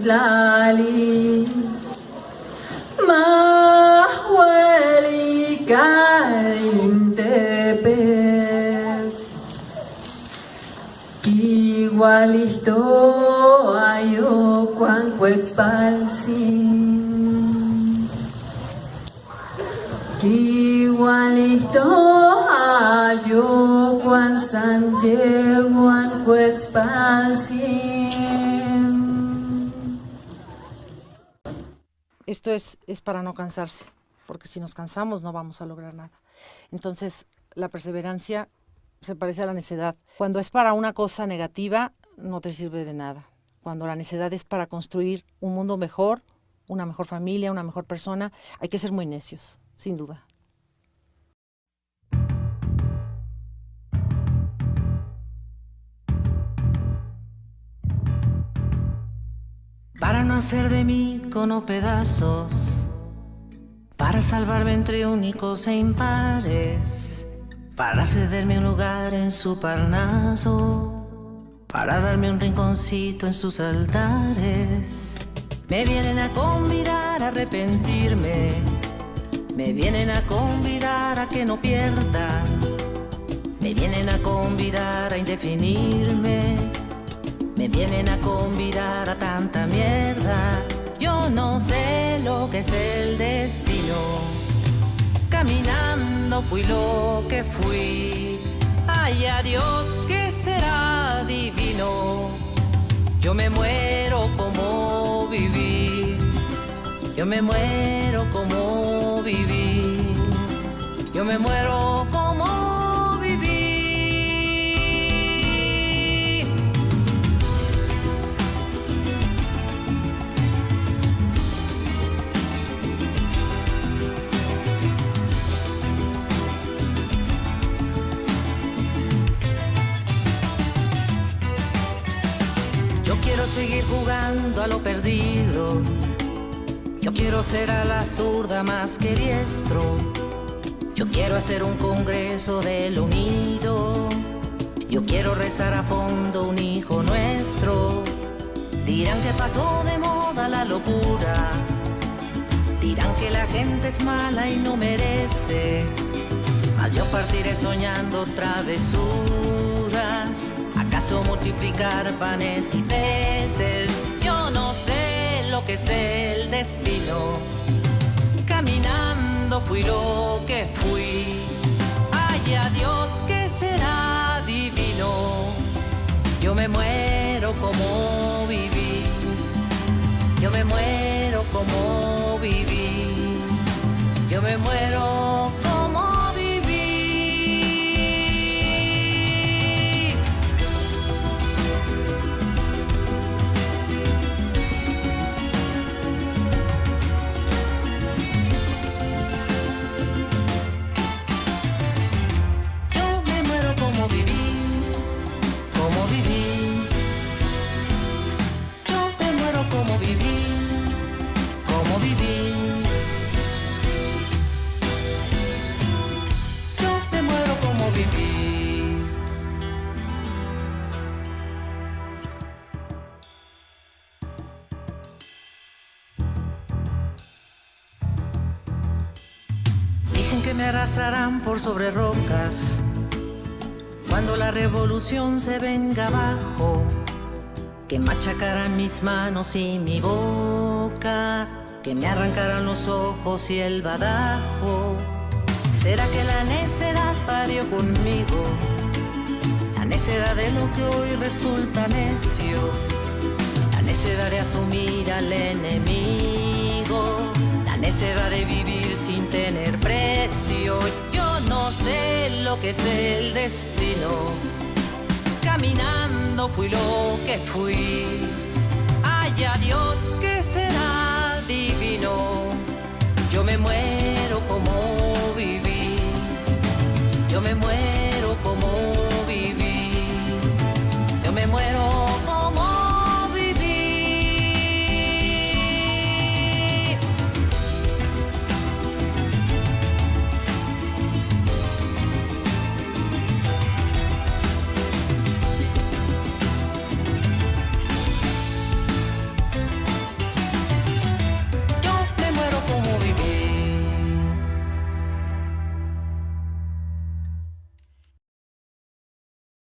tlali mahueli karintepe igualito ayo cuan cuetzpalsin igualito ayo cuan sanjeguan cuetzpalsin. Esto es para no cansarse, porque si nos cansamos no vamos a lograr nada. Entonces, la perseverancia se parece a la necedad. Cuando es para una cosa negativa, no te sirve de nada. Cuando la necedad es para construir un mundo mejor, una mejor familia, una mejor persona, hay que ser muy necios, sin duda. Para no hacer de mí cono pedazos, para salvarme entre únicos e impares, para cederme un lugar en su Parnaso, para darme un rinconcito en sus altares. Me vienen a convidar a arrepentirme, me vienen a convidar a que no pierda, me vienen a convidar a indefinirme, me vienen a convidar a tanta mierda. Yo no sé lo que es el destino. Caminando fui lo que fui. Ay, adiós, que será divino. Yo me muero como viví. Yo me muero como viví. Yo me muero como viví. Yo quiero seguir jugando a lo perdido. Yo quiero ser a la zurda más que diestro. Yo quiero hacer un congreso del unido. Yo quiero rezar a fondo un hijo nuestro. Dirán que pasó de moda la locura. Dirán que la gente es mala y no merece. Mas yo partiré soñando travesuras. ¿Acaso multiplicar panes y peces? Yo no sé lo que es el destino. Caminando fui lo que fui. Ay, adiós, que será divino. Yo me muero como viví. Yo me muero como viví. Yo me muero como viví. Dicen que me arrastrarán por sobre rocas cuando la revolución se venga abajo, que machacarán mis manos y mi boca, que me arrancarán los ojos y el badajo. ¿Será que la necedad parió conmigo? La necedad de lo que hoy resulta necio, la necedad de asumir al enemigo, la necedad de vivir sin tener precio. Yo no sé lo que es el destino. Caminando fui lo que fui. Ay, adiós, que será divino. Yo me muero como viví. Yo me muero